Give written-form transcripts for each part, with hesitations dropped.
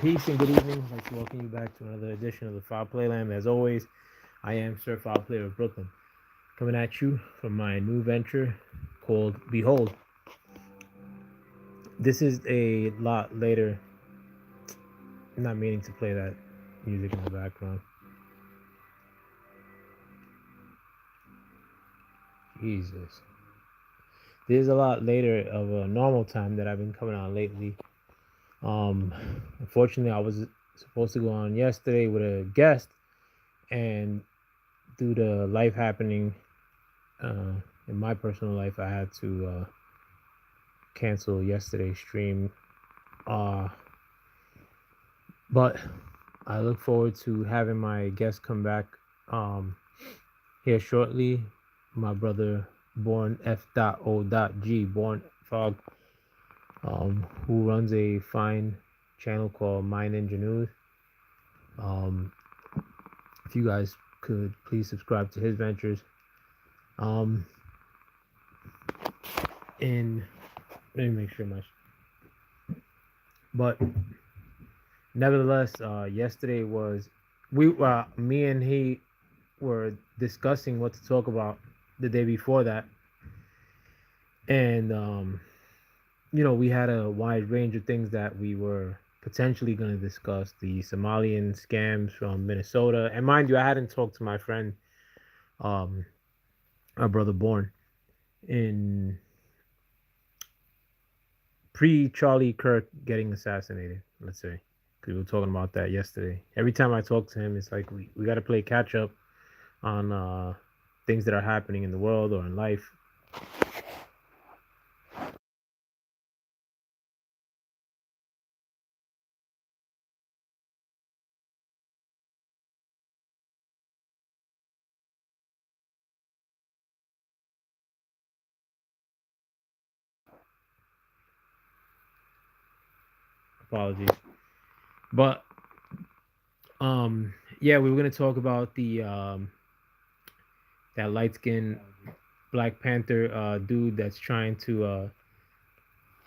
Peace and good evening. I'd like to welcome you back to another edition of the Foul Playland. As always, I am Sir Foul Player of Brooklyn, coming at you from my new venture called Behold. This is a lot later. I'm not meaning to play that music in the background. Jesus. This is a lot later of a normal time that I've been coming on lately. Um, Unfortunately, I was supposed to go on yesterday with a guest, and due to life happening uh, in my personal life, I had to cancel yesterday's stream. Uh, but I look forward to having my guest come back um, here shortly. My brother, Born F.O.G, Born Fog, who runs a fine channel called Mind Engineers. Um, if you guys could please subscribe to his ventures. Um, and let me make sure my. But nevertheless, yesterday was me and he were discussing what to talk about the day before that, and we had a wide range of things that we were potentially going to discuss. The Somalian scams from Minnesota, and mind you, I hadn't talked to my friend, um, our brother Born, in pre Charlie Kirk getting assassinated. Let's say, because we were talking about that yesterday. Every time I talk to him, it's like we got to play catch up on things that are happening in the world or in life. Apologies, but yeah, we were gonna talk about the that light skinned Black Panther dude that's trying to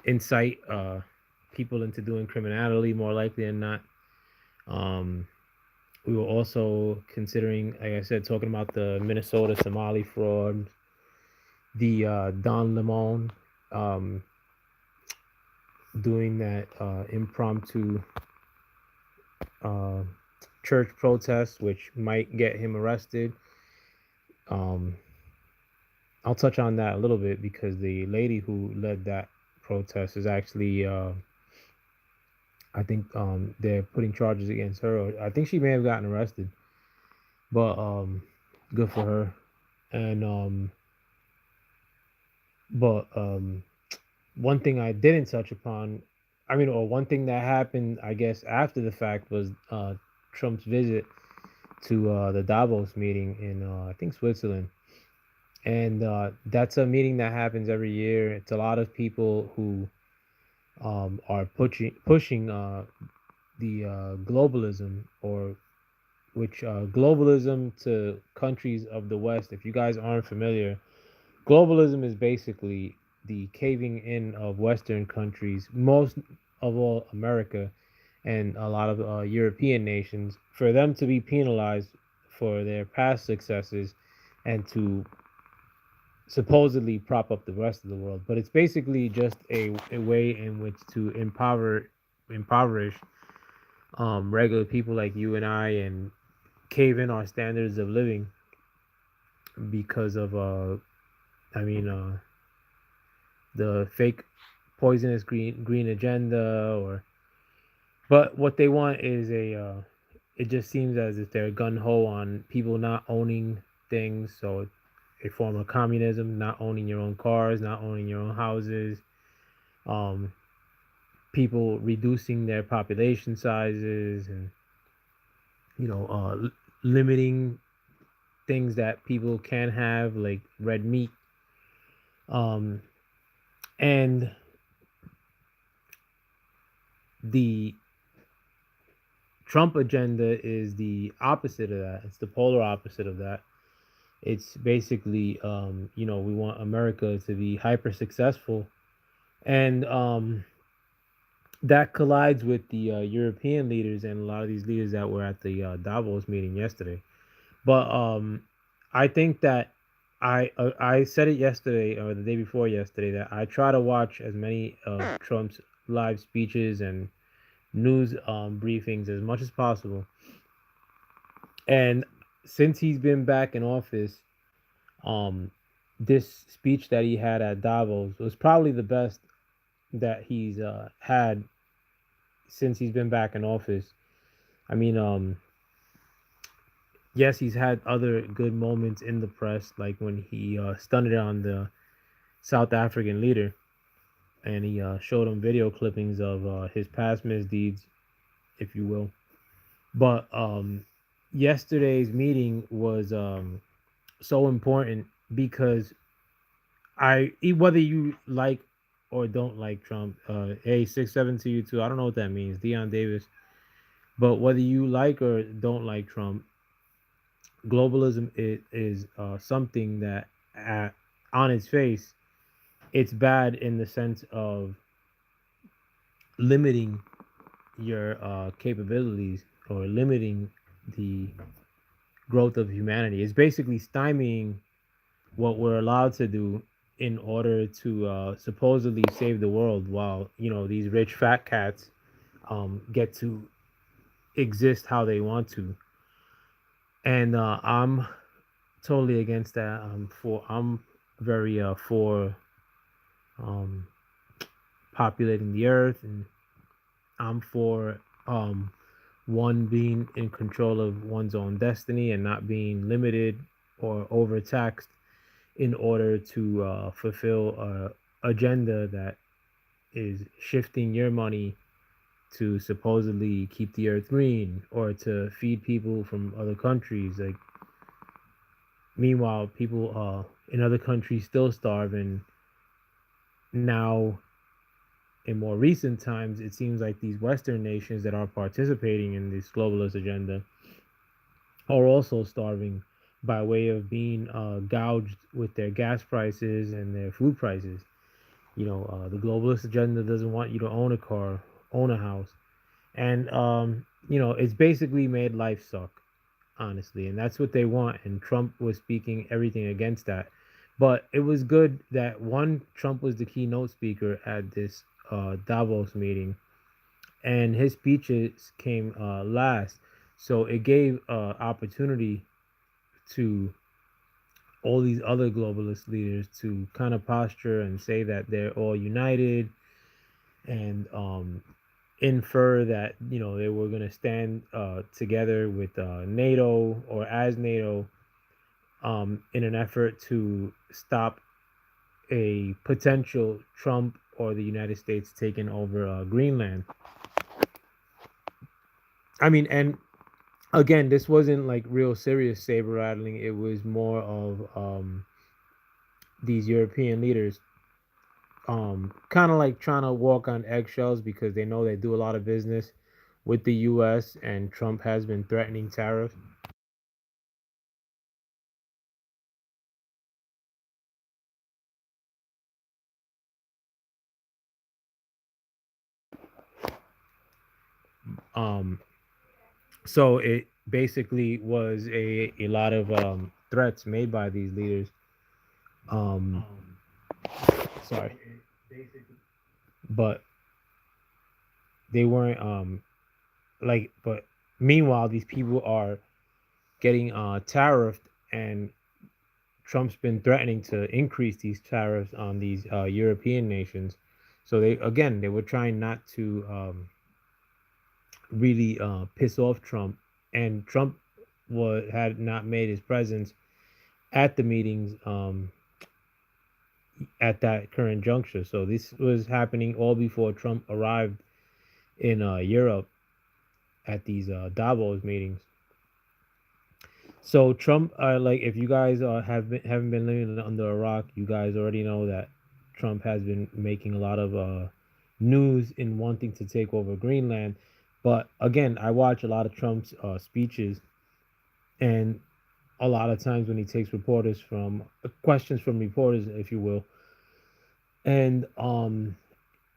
incite people into doing criminality more likely than not. Um, we were also considering, like I said, talking about the Minnesota Somali fraud, the Don Lemon um, doing that impromptu uh, church protest, which might get him arrested. Um, I'll touch on that a little bit because the lady who led that protest is actually, I think, they're putting charges against her. Or I think she may have gotten arrested, but good for her. And but one thing I didn't touch upon, I mean, or one thing that happened, I guess, after the fact was Trump's visit to the Davos meeting in, I think, Switzerland. And that's a meeting that happens every year. It's a lot of people who are pushing the globalism, or which globalism to countries of the West. If you guys aren't familiar, globalism is basically the caving in of Western countries, most of all America and a lot of European nations, for them to be penalized for their past successes and to supposedly prop up the rest of the world. But it's basically just a way in which to impoverish regular people like you and I, and cave in our standards of living because of I mean the fake poisonous green agenda. Or but what they want is a it just seems as if they're gun ho on people not owning things. So a form of communism, not owning your own cars, not owning your own houses, um, people reducing their population sizes, and limiting things that people can have, like red meat. Um, and the Trump agenda is the opposite of that. It's the polar opposite of that. It's basically, we want America to be hyper successful, and that collides with the European leaders and a lot of these leaders that were at the Davos meeting yesterday. But I think that I said it yesterday or the day before yesterday that I try to watch as many of Trump's live speeches and news briefings as much as possible. And since he's been back in office, um, this speech that he had at Davos was probably the best that he's had since he's been back in office. I mean, yes, he's had other good moments in the press, like when he stunted on the South African leader, and he showed him video clippings of his past misdeeds, if you will. But yesterday's meeting was so important because whether you like or don't like Trump, hey 6-7 to you too. I don't know what that means, Dion Davis. But whether you like or don't like Trump, globalism is something that, at, on its face, it's bad in the sense of limiting your capabilities or limiting the growth of humanity. It's basically stymieing what we're allowed to do in order to supposedly save the world, while these rich fat cats get to exist how they want to. And I'm totally against that. I'm very for um, populating the earth, and I'm for one being in control of one's own destiny and not being limited or overtaxed in order to fulfill a agenda that is shifting your money to supposedly keep the earth green or to feed people from other countries. Like, meanwhile, people in other countries still starve, and now in more recent times, it seems like these Western nations that are participating in this globalist agenda are also starving by way of being gouged with their gas prices and their food prices. The globalist agenda doesn't want you to own a car, own a house, and it's basically made life suck, honestly, and that's what they want. And Trump was speaking everything against that. But it was good that, one, Trump was the keynote speaker at this Davos meeting, and his speeches came last, so it gave opportunity to all these other globalist leaders to kind of posture and say that they're all united, and infer that they were going to stand together with NATO or as NATO, in an effort to stop a potential Trump or the United States taking over Greenland. I mean, and again, this wasn't like real serious saber rattling. It was more of these European leaders kind of like trying to walk on eggshells because they know they do a lot of business with the US, and Trump has been threatening tariffs. Um so it basically was a lot of threats made by these leaders. Um sorry. But they weren't like but meanwhile these people are getting tariffed, and Trump's been threatening to increase these tariffs on these European nations. So they were trying not to really piss off Trump, and Trump had not made his presence at the meetings at that current juncture. So this was happening all before Trump arrived in Europe at these Davos meetings. So Trump, like, if you guys haven't been living under a rock, you guys already know that Trump has been making a lot of news in wanting to take over Greenland. But again, I watch a lot of Trump's speeches, and a lot of times when he takes reporters from questions from reporters, if you will, and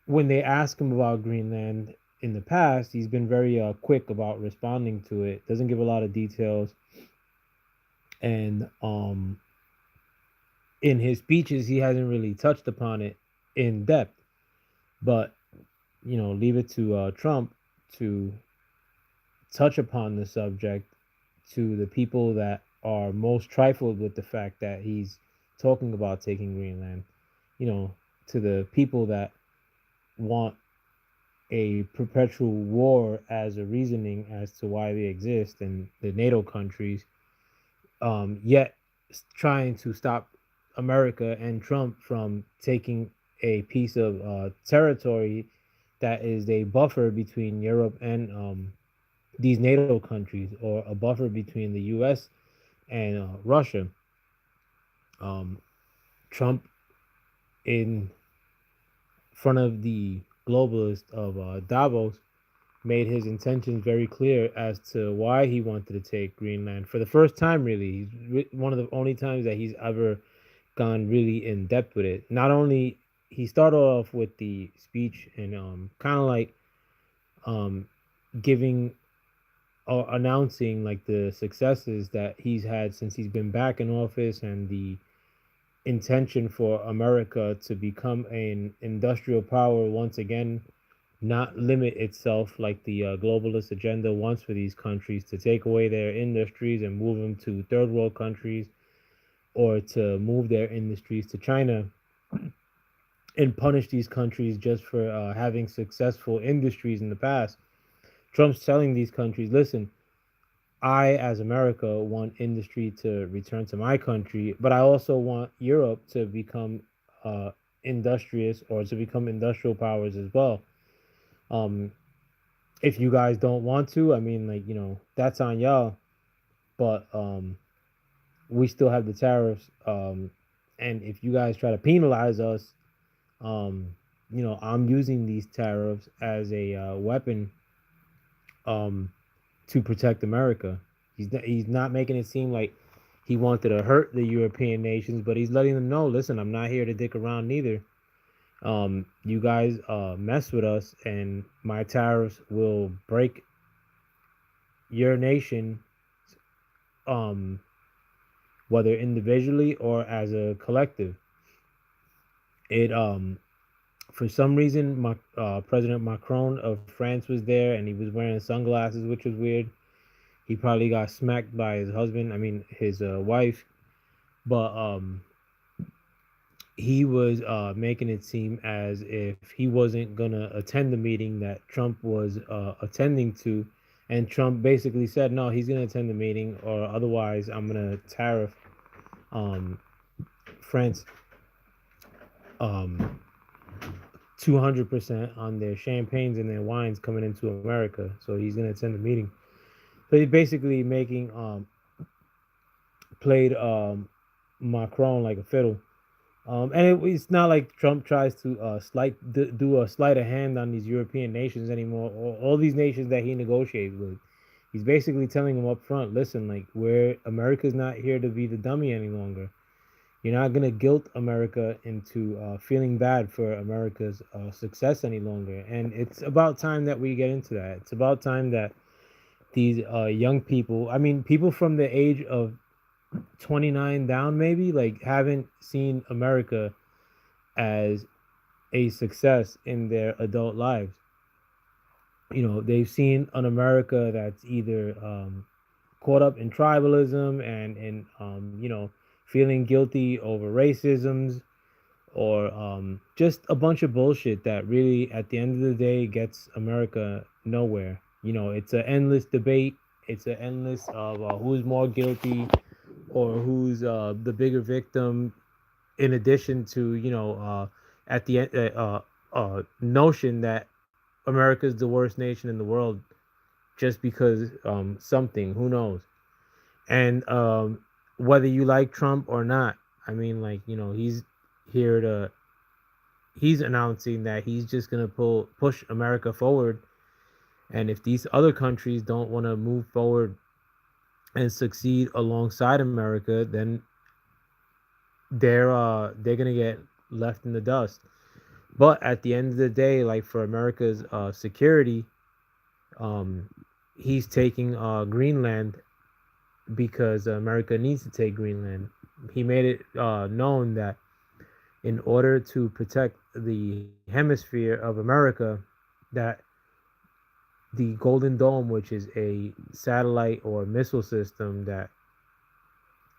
when they ask him about Greenland in the past, he's been very quick about responding to it. Doesn't give a lot of details, and in his speeches, he hasn't really touched upon it in depth. But leave it to Trump to touch upon the subject to the people that are most trifled with the fact that he's talking about taking Greenland. You know, to the people that want a perpetual war as a reasoning as to why they exist and the NATO countries, yet trying to stop America and Trump from taking a piece of territory that is a buffer between Europe and these NATO countries, or a buffer between the U.S. and Russia. Um, Trump, in front of the globalist of Davos, made his intentions very clear as to why he wanted to take Greenland for the first time. Really, he's one of the only times that he's ever gone really in depth with it. Not only he started off with the speech and kind of like um, giving or announcing like the successes that he's had since he's been back in office, and the intention for America to become an industrial power once again, not limit itself like the globalist agenda wants for these countries, to take away their industries and move them to third world countries, or to move their industries to China and punish these countries just for having successful industries in the past. Trump's telling these countries, listen, I, as America, want industry to return to my country, but I also want Europe to become industrious, or to become industrial powers as well. Um, if you guys don't want to, I mean, like, that's on y'all, but we still have the tariffs. And if you guys try to penalize us, I'm using these tariffs as a weapon um, to protect America. He's not making it seem like he wanted to hurt the European nations, but he's letting them know, listen, I'm not here to dick around neither. You guys mess with us, and my tariffs will break your nation, um, whether individually or as a collective. It For some reason, President Macron of France was there, and he was wearing sunglasses, which was weird. He probably got smacked by his husband. I mean, his wife. But he was making it seem as if he wasn't gonna attend the meeting that Trump was attending to, and Trump basically said, no, he's gonna attend the meeting, or otherwise I'm gonna tariff um, France um, 200% on their champagnes and their wines coming into America. So he's gonna attend the meeting. So he's basically making played Macron like a fiddle. It's not like Trump tries to do a sleight of hand on these European nations anymore, or all these nations that he negotiates with. He's basically telling them up front, listen, like, America's not here to be the dummy any longer. You're not gonna guilt America into feeling bad for America's success any longer. And it's about time that we get into that. It's about time that these young people, I mean, people from the age of 29 down, maybe, like, haven't seen America as a success in their adult lives. They've seen an America that's either caught up in tribalism and feeling guilty over racisms, or just a bunch of bullshit that really, at the end of the day, gets America nowhere. It's an endless debate. It's an endless of who's more guilty, or who's the bigger victim, in addition to at the end, notion that America is the worst nation in the world just because something, who knows. And whether you like Trump or not, I mean, like, here to he's announcing that he's just gonna push America forward. And if these other countries don't want to move forward and succeed alongside America, then they're gonna get left in the dust. But at the end of the day, like for America's security, um, he's taking Greenland because America needs to take Greenland. He made it known that in order to protect the hemisphere of America, that the Golden Dome, which is a satellite or missile system that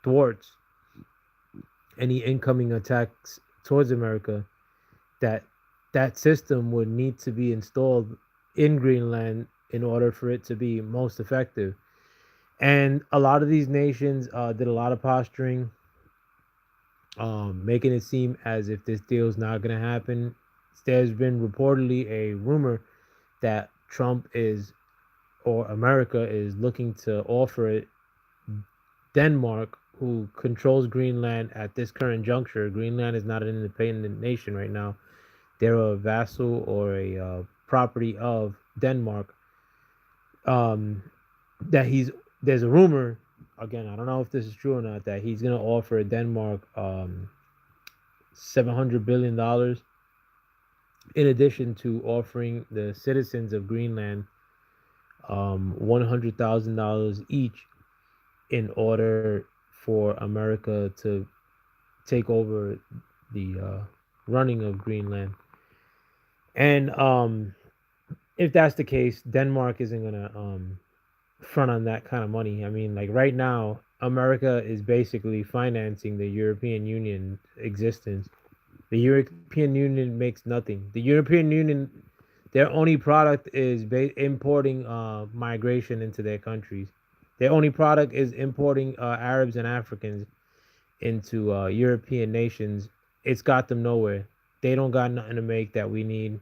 thwarts any incoming attacks towards America, that that system would need to be installed in Greenland in order for it to be most effective. And a lot of these nations did a lot of posturing, making it seem as if this deal is not going to happen. There's been reportedly a rumor that Trump is or America is looking to offer it Denmark, who controls Greenland at this current juncture. Greenland is not an independent nation right now. They're a vassal or a property of Denmark. Um, that he's there's a rumor again. I don't know if this is true or not that he's gonna offer Denmark $700 billion in addition to offering the citizens of Greenland $100,000 each in order for America to take over the running of Greenland. And if that's the case, Denmark isn't gonna front on that kind of money. I mean, like right now, America is basically financing the European Union existence. The European Union makes nothing. The European Union, their only product is importing migration into their countries. Their only product is importing Arabs and Africans into European nations. It's got them nowhere. They don't got nothing to make that we need.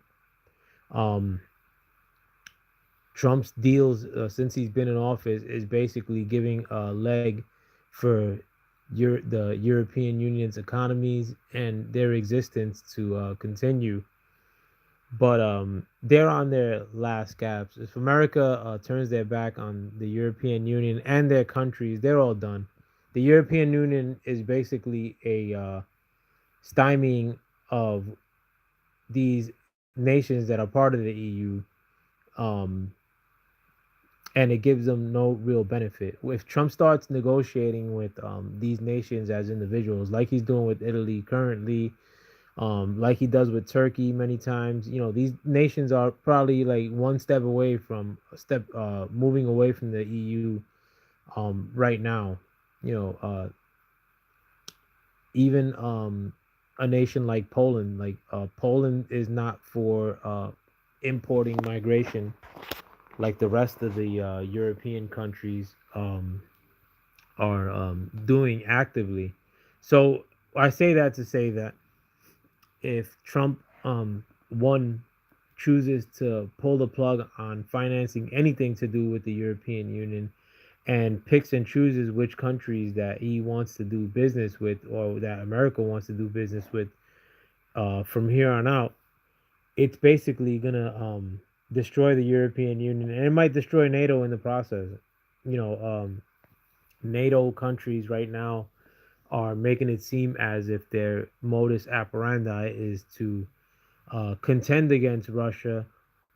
Um, Trump's deals since he's been in office is basically giving a leg for the European Union's economies and their existence to continue. But they're on their last gaps. If America turns their back on the European Union and their countries, they're all done. The European Union is basically a stymieing of these nations that are part of the EU. Um, and it gives them no real benefit. If Trump starts negotiating with these nations as individuals, like he's doing with Italy currently, like he does with Turkey many times, these nations are probably like one step away from moving away from the EU right now. You know, even a nation like Poland, Poland is not for importing migration like the rest of the European countries are doing actively. So I say that to say that if Trump one chooses to pull the plug on financing anything to do with the European Union and picks and chooses which countries that he wants to do business with or that America wants to do business with from here on out, it's basically gonna destroy the European Union, and it might destroy NATO in the process. You know, NATO countries right now are making it seem as if their modus operandi is to contend against Russia,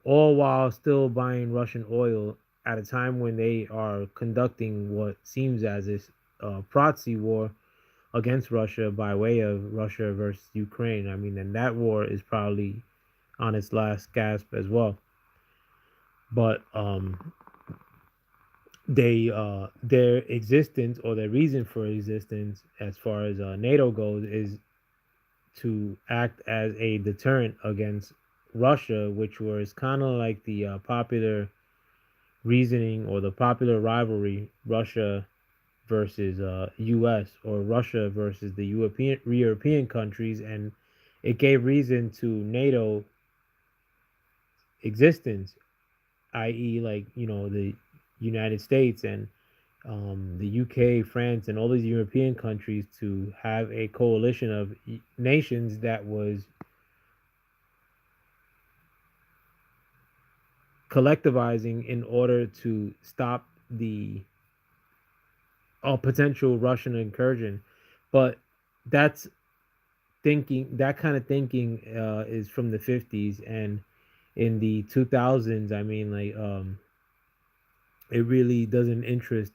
all while still buying Russian oil at a time when they are conducting what seems as if proxy war against Russia by way of Russia versus Ukraine. I mean, and that war is probably on its last gasp as well. But their existence or their reason for existence, as far as NATO goes, is to act as a deterrent against Russia, which was kind of like the popular reasoning or the popular rivalry, Russia versus U.S. or Russia versus the European countries, and it gave reason to NATO existence, i.e., like the United States and the UK, France, and all these European countries to have a coalition of nations that was collectivizing in order to stop the potential Russian incursion. But that's thinking, that kind of thinking is from the 50s, and in the 2000s, I mean, like, it really doesn't interest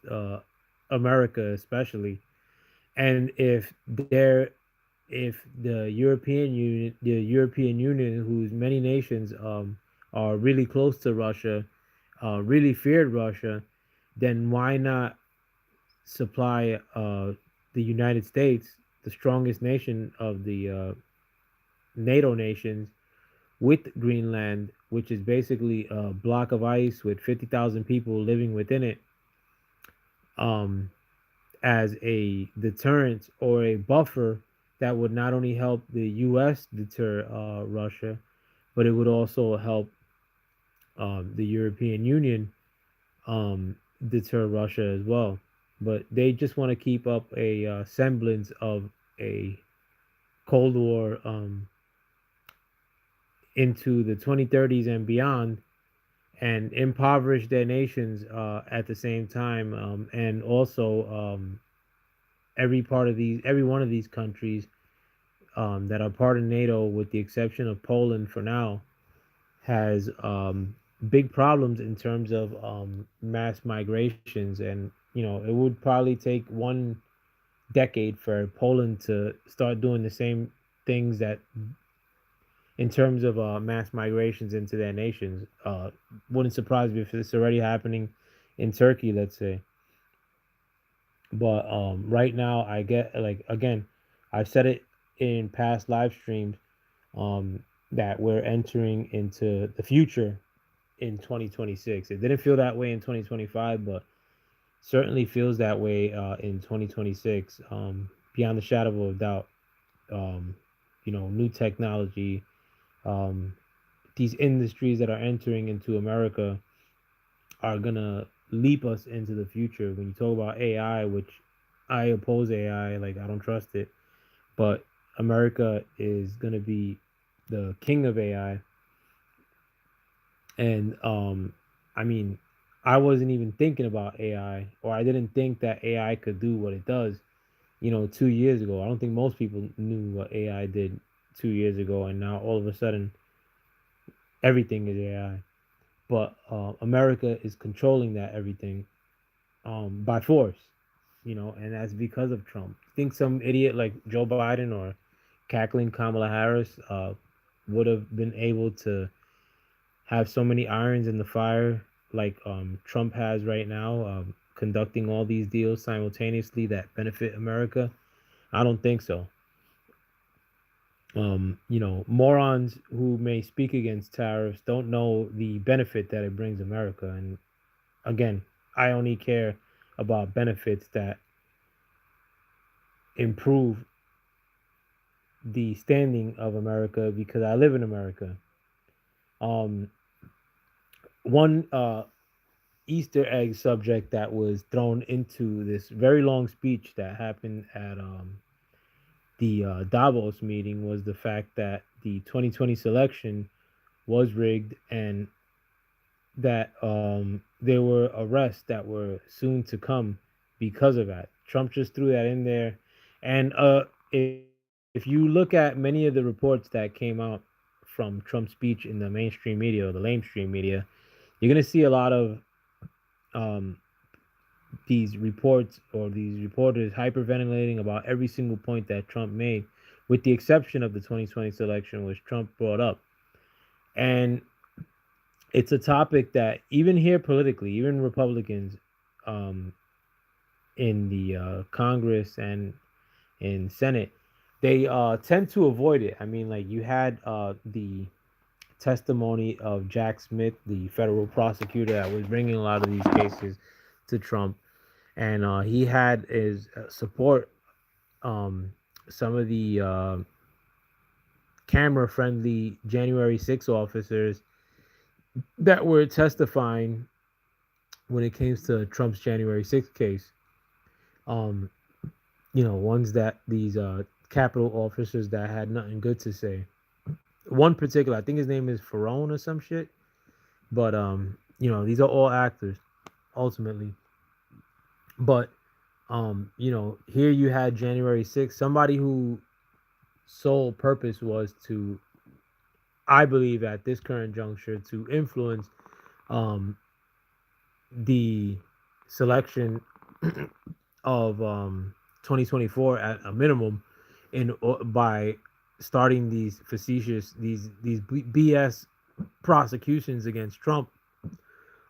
America especially. And if the European Union, whose many nations are really close to Russia, really feared Russia, then why not supply the United States, the strongest nation of the NATO nations, with Greenland, which is basically a block of ice with 50,000 people living within it, um, as a deterrent or a buffer that would not only help the U.S. deter Russia, but it would also help the European Union deter Russia as well. But they just want to keep up a semblance of a Cold War into the 2030s and beyond, and impoverish their nations at the same time, and also every one of these countries that are part of NATO, with the exception of Poland for now, has big problems in terms of mass migrations. And it would probably take 1 decade for Poland to start doing the same things that, in terms of mass migrations into their nations. Wouldn't surprise me if it's already happening in Turkey, let's say. But right now, I get, like, again, I've said it in past live streams, that we're entering into the future in 2026. It didn't feel that way in 2025, but certainly feels that way in 2026, beyond the shadow of a doubt. Um, New technology, um, these industries that are entering into America are gonna leap us into the future. When you talk about AI, which I oppose AI, like, I don't trust it, but America is gonna be the king of AI. And I mean, I wasn't even thinking about AI, or I didn't think that AI could do what it does, 2 years ago. I don't think most people knew what AI did 2 years ago, and now all of a sudden everything is AI. But America is controlling that everything by force, and that's because of Trump. Think some idiot like Joe Biden or cackling Kamala Harris would have been able to have so many irons in the fire like Trump has right now, conducting all these deals simultaneously that benefit America? I don't think so. Morons who may speak against tariffs don't know the benefit that it brings America. And again, I only care about benefits that improve the standing of America because I live in America. Um, one Easter egg subject that was thrown into this very long speech that happened at the Davos meeting was the fact that the 2020 selection was rigged, and that there were arrests that were soon to come because of that. Trump just threw that in there. And if you look at many of the reports that came out from Trump's speech in the mainstream media or the lamestream media, you're going to see a lot of um, these reports or these reporters hyperventilating about every single point that Trump made, with the exception of the 2020 selection, which Trump brought up. And it's a topic that even here politically, even Republicans um, in the Congress and in Senate, they tend to avoid it. I mean, like, you had the testimony of Jack Smith, the federal prosecutor that was bringing a lot of these cases to Trump, and he had his support some of the camera friendly January 6 officers that were testifying when it came to Trump's January 6th case. Um, ones that these Capitol officers that had nothing good to say. One particular, I think his name is Ferrone or some shit. But these are all actors ultimately. But here you had January 6th, somebody who sole purpose was to, I believe, at this current juncture, to influence um, the selection of 2024 at a minimum, in by starting these facetious these BS prosecutions against Trump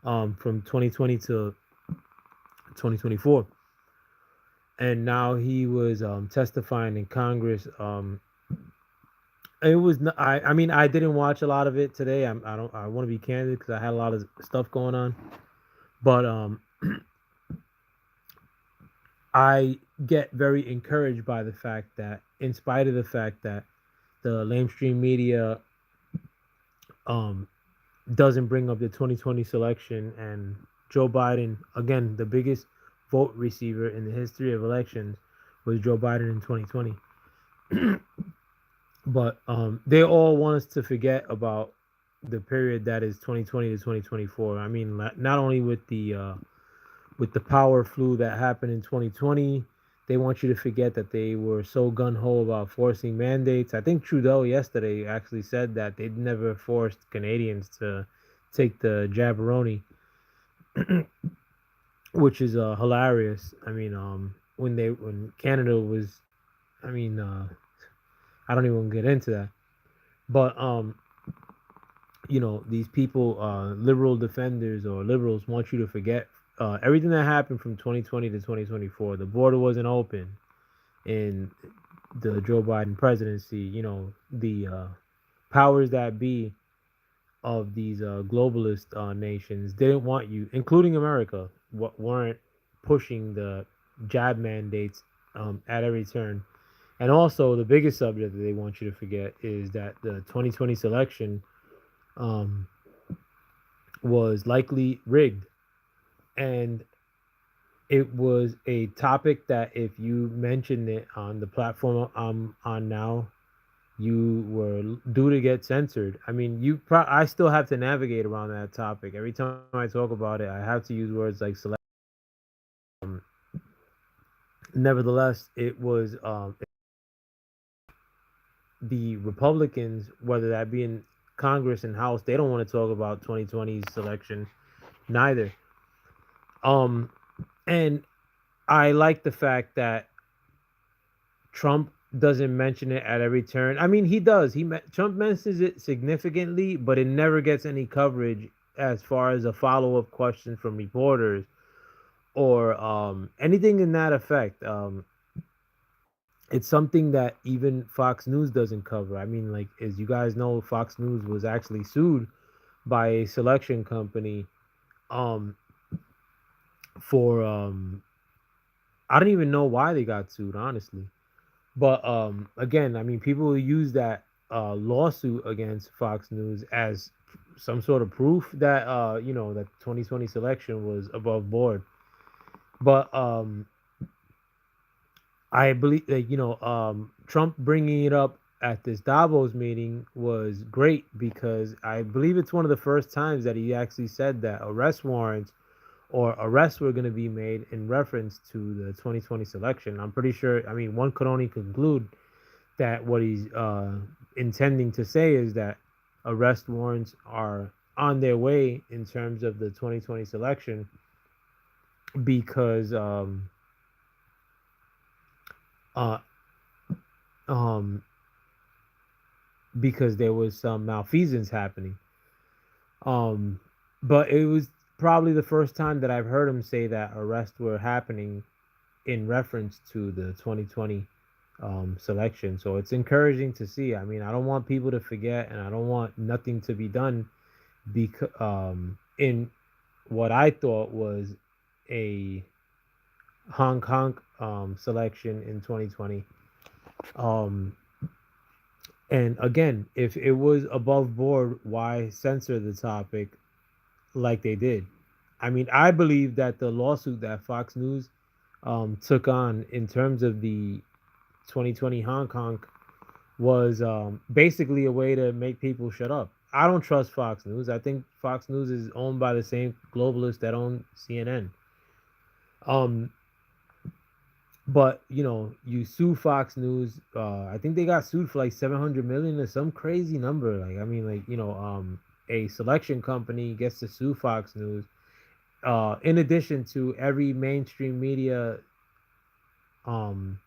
from 2020 to 2024. And now he was testifying in Congress. It was I mean, I didn't watch a lot of it today. I don't, I want to be candid because I had a lot of stuff going on. But I get very encouraged by the fact that, in spite of the fact that the lamestream media um, doesn't bring up the 2020 selection, and Joe Biden, again, the biggest vote receiver in the history of elections was Joe Biden in 2020. But they all want us to forget about the period that is 2020 to 2024. I mean, not only with the power flu that happened in 2020, they want you to forget that they were so gun ho about forcing mandates. I think Trudeau yesterday actually said that they'd never forced Canadians to take the jabberoni, which is hilarious. I mean, when Canada was, I mean, I don't even get into that, but these people, liberal defenders or liberals, want you to forget everything that happened from 2020 to 2024. The border wasn't open in the Joe Biden presidency. The powers that be of these globalist nations didn't want you, including America, weren't pushing the jab mandates at every turn. And also, the biggest subject that they want you to forget is that the 2020 selection um, was likely rigged. And it was a topic that, if you mentioned it on the platform I'm on now, you were due to get censored. I mean, I still have to navigate around that topic. Every time I talk about it, I have to use words like select. Um, Nevertheless, it was the Republicans, whether that be in Congress and House, they don't want to talk about 2020's selection neither. Um, and I like the fact that Trump doesn't mention it at every turn. I mean, he does. Trump mentions it significantly, but it never gets any coverage as far as a follow up question from reporters or anything in that effect. It's something that even Fox News doesn't cover. I mean, like, as you guys know, Fox News was actually sued by a selection company um, for I don't even know why they got sued, honestly. But again, I mean, people use that lawsuit against Fox News as some sort of proof that that 2020 selection was above board. But I believe that Trump bringing it up at this Davos meeting was great, because I believe it's one of the first times that he actually said that arrest warrants or arrests were going to be made in reference to the 2020 selection. I'm pretty sure. I mean, one could only conclude that what he's intending to say is that arrest warrants are on their way in terms of the 2020 selection, because uh, um, because there was some malfeasance happening. Um, but it was probably the first time that I've heard him say that arrests were happening in reference to the 2020 selection. So it's encouraging to see. I mean, I don't want people to forget, and I don't want nothing to be done because in what I thought was a Hong Kong selection in 2020. Um, and again, if it was above board, why censor the topic like they did? I mean, I believe that the lawsuit that Fox News took on in terms of the 2020 Hong Kong was basically a way to make people shut up. I don't trust Fox News. I think Fox News is owned by the same globalists that own CNN. Um, But you sue Fox News. I think they got sued for like 700 million or some crazy number. Like I mean, like a selection company gets to sue Fox News. In addition to every mainstream media um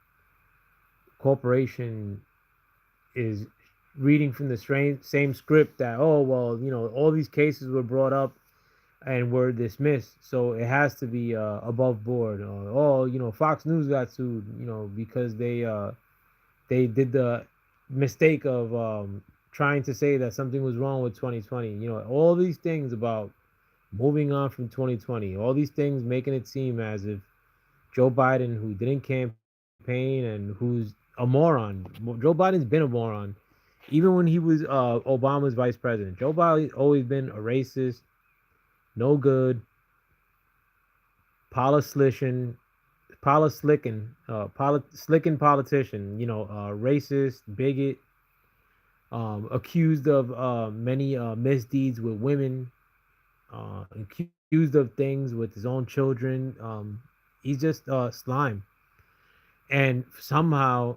corporation is reading from the same script that, oh well, all these cases were brought up and were dismissed, so it has to be above board. Oh, Fox News got sued, because they did the mistake of trying to say that something was wrong with 2020. All these things about moving on from 2020, all these things making it seem as if Joe Biden, who didn't campaign and who's a moron. Joe Biden's been a moron. Even when he was Obama's vice president, Joe Biden's always been a racist, no good, politicien, slicking politician. Racist, bigot, accused of many misdeeds with women, accused of things with his own children. He's just slime. And somehow,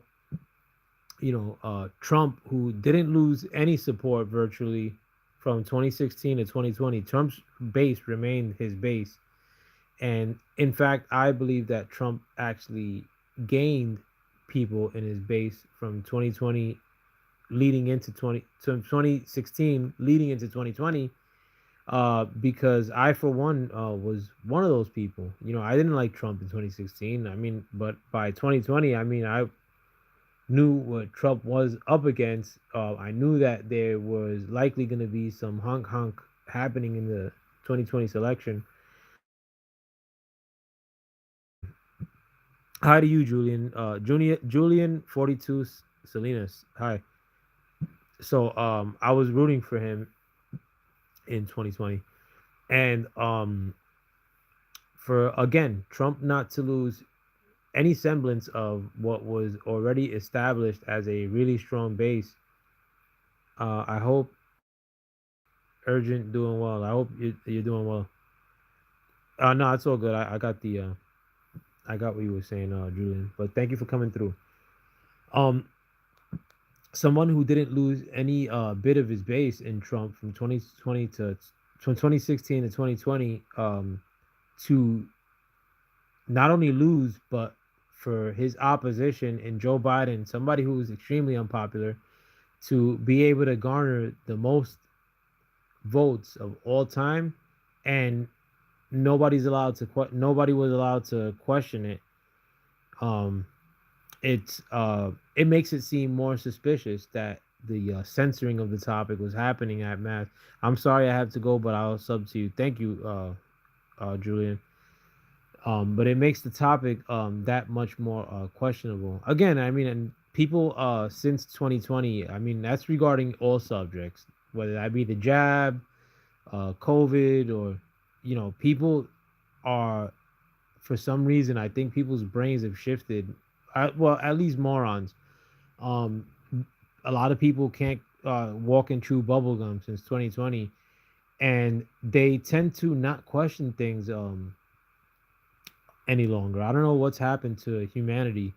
Trump, who didn't lose any support virtually from 2016 to 2020, Trump's base remained his base. And in fact, I believe that Trump actually gained people in his base from 2020 leading into 2016 leading into 2020, because I, for one, was one of those people. I didn't like Trump in 2016. I mean, but by 2020, I mean, I knew what Trump was up against. I knew that there was likely going to be some honk happening in the 2020 selection. Hi to you, Julian. Julian 42 Salinas. Hi. So I was rooting for him in 2020, and for again Trump not to lose any semblance of what was already established as a really strong base. I hope Urgent doing well. I hope you're doing well. No, it's all good. I got what you were saying, Julian. But thank you for coming through. Um, Someone who didn't lose any bit of his base in Trump from 2020 to from 2016 to 2020, to not only lose but for his opposition in Joe Biden, somebody who was extremely unpopular, to be able to garner the most votes of all time, and nobody was allowed to question it. Um, it makes it seem more suspicious that the censoring of the topic was happening at mass. I'm sorry I have to go, but I'll sub to you. Thank you, Julian. But it makes the topic that much more questionable. Again, I mean, and people since 2020, I mean, that's regarding all subjects, whether that be the jab, COVID, or people are, for some reason, I think people's brains have shifted. Well, at least morons. Um, a lot of people can't walk and chew bubblegum since 2020, and they tend to not question things any longer. I don't know what's happened to humanity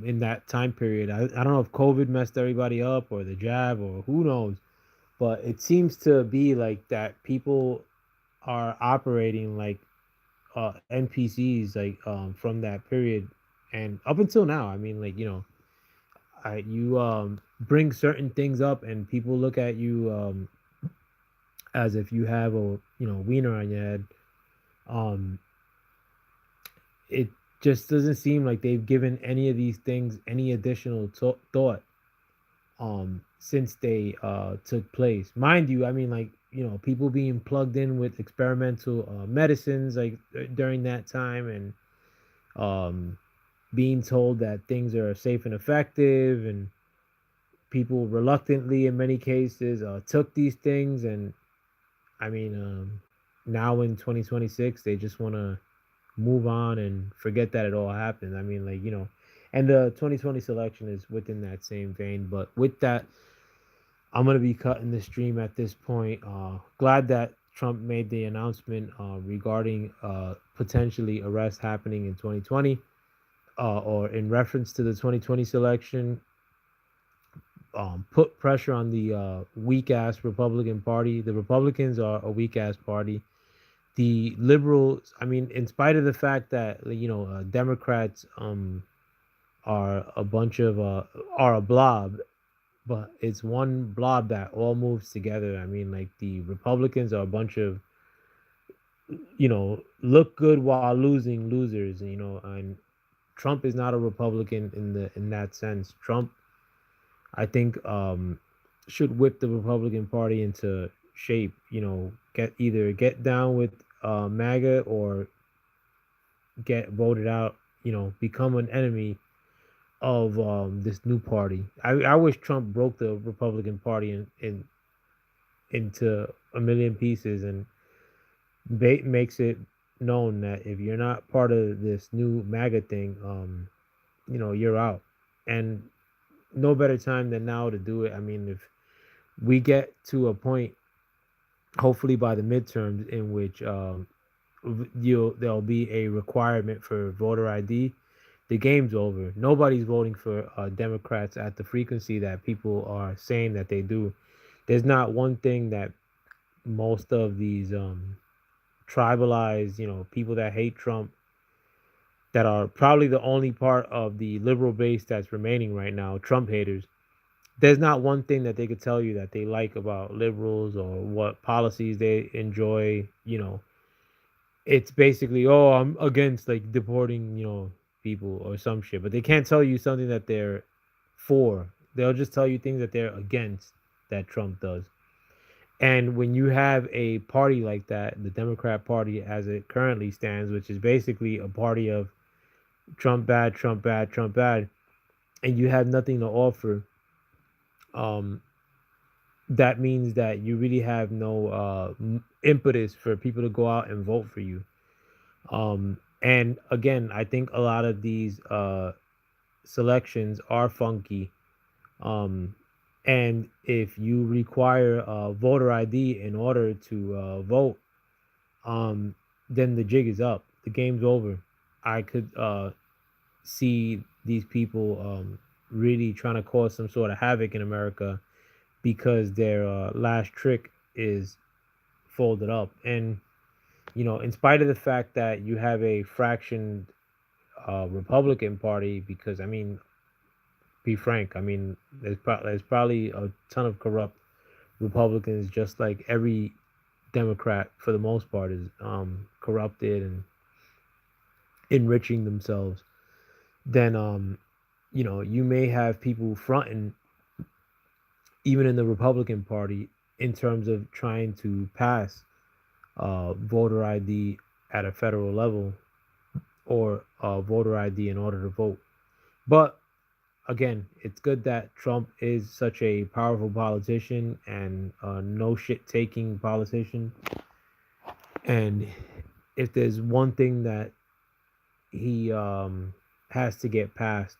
in that time period. I don't know if COVID messed everybody up or the jab or who knows, but it seems to be like that people are operating like NPCs, like from that period and up until now. I mean, like you bring certain things up and people look at you as if you have a wiener on your head. Um, it just doesn't seem like they've given any of these things any additional thought since they took place. Mind you, I mean, like people being plugged in with experimental medicines like during that time, and um, being told that things are safe and effective, and people reluctantly in many cases took these things. And I mean, now in 2026 they just want to move on and forget that it all happened. I mean, like and the 2020 selection is within that same vein. But with that, I'm gonna be cutting the stream at this point. Glad that Trump made the announcement regarding potentially arrest happening in 2020. or in reference to the 2020 selection, put pressure on the weak ass Republican Party. The Republicans are a weak ass party. The liberals, I mean, in spite of the fact that Democrats are a bunch of are a blob, but it's one blob that all moves together. I mean, like the Republicans are a bunch of look good while losing losers. And Trump is not a Republican in that sense. Trump, I think, should whip the Republican Party into shape. Get down with MAGA or get voted out. Become an enemy of this new party. I wish Trump broke the Republican Party into a million pieces and makes it known that if you're not part of this new MAGA thing, you're out. And no better time than now to do it. I mean, if we get to a point, hopefully by the midterms, in which there'll be a requirement for voter ID, the game's over. Nobody's voting for Democrats at the frequency that people are saying that they do. There's not one thing that most of these tribalized, people that hate Trump, that are probably the only part of the liberal base that's remaining right now, Trump haters. There's not one thing that they could tell you that they like about liberals or what policies they enjoy. It's basically, oh, I'm against like deporting, people or some shit, but they can't tell you something that they're for. They'll just tell you things that they're against that Trump does. And when you have a party like that, the Democrat Party as it currently stands, which is basically a party of Trump bad, Trump bad, Trump bad, and you have nothing to offer, um, that means that you really have no impetus for people to go out and vote for you. And again, I think a lot of these selections are funky. Um, and if you require voter ID in order to vote, um, then the jig is up. The game's over. I could see these people really trying to cause some sort of havoc in America because their last trick is folded up. And in spite of the fact that you have a fractioned Republican Party, because I mean, be frank, I mean, there's probably a ton of corrupt Republicans, just like every Democrat for the most part is corrupted and enriching themselves. Then you may have people fronting even in the Republican Party in terms of trying to pass voter ID at a federal level or voter ID in order to vote. But again, it's good that Trump is such a powerful politician and no shit taking politician. And if there's one thing that he has to get passed,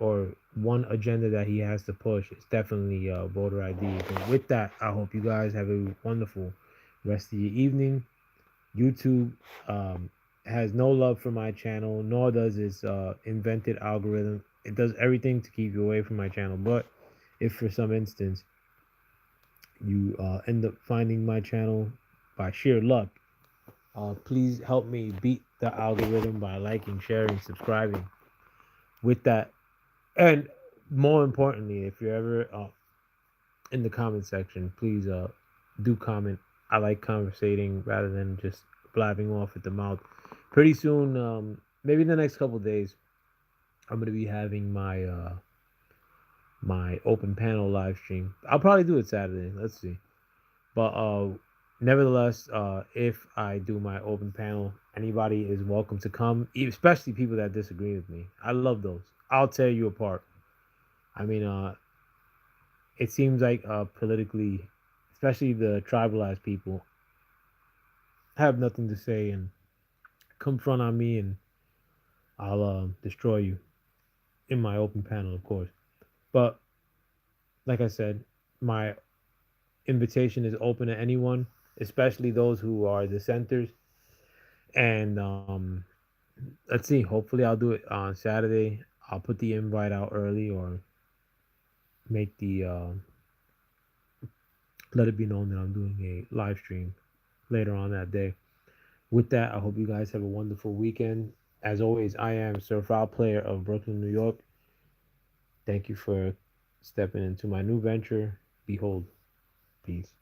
or one agenda that he has to push, it's definitely voter ID. And with that, I hope you guys have a wonderful rest of your evening. YouTube has no love for my channel, nor does its invented algorithm. It does everything to keep you away from my channel. But if for some instance you end up finding my channel by sheer luck, please help me beat the algorithm by liking, sharing, subscribing. With that, and more importantly, if you're ever in the comment section, please do comment. I like conversating rather than just blabbing off at the mouth. Pretty soon, maybe in the next couple days, I'm gonna be having my open panel live stream. I'll probably do it Saturday. Let's see. But nevertheless, if I do my open panel, anybody is welcome to come, especially people that disagree with me. I love those. I'll tear you apart. I mean, it seems like politically, especially the tribalized people, have nothing to say and come front on me, and I'll destroy you in my open panel, of course. But like I said, my invitation is open to anyone, especially those who are dissenters. And let's see. Hopefully, I'll do it on Saturday. I'll put the invite out early, or make the let it be known that I'm doing a live stream later on that day. With that, I hope you guys have a wonderful weekend. As always, I am Sir Foul Player of Brooklyn, New York. Thank you for stepping into my new venture. Behold, peace.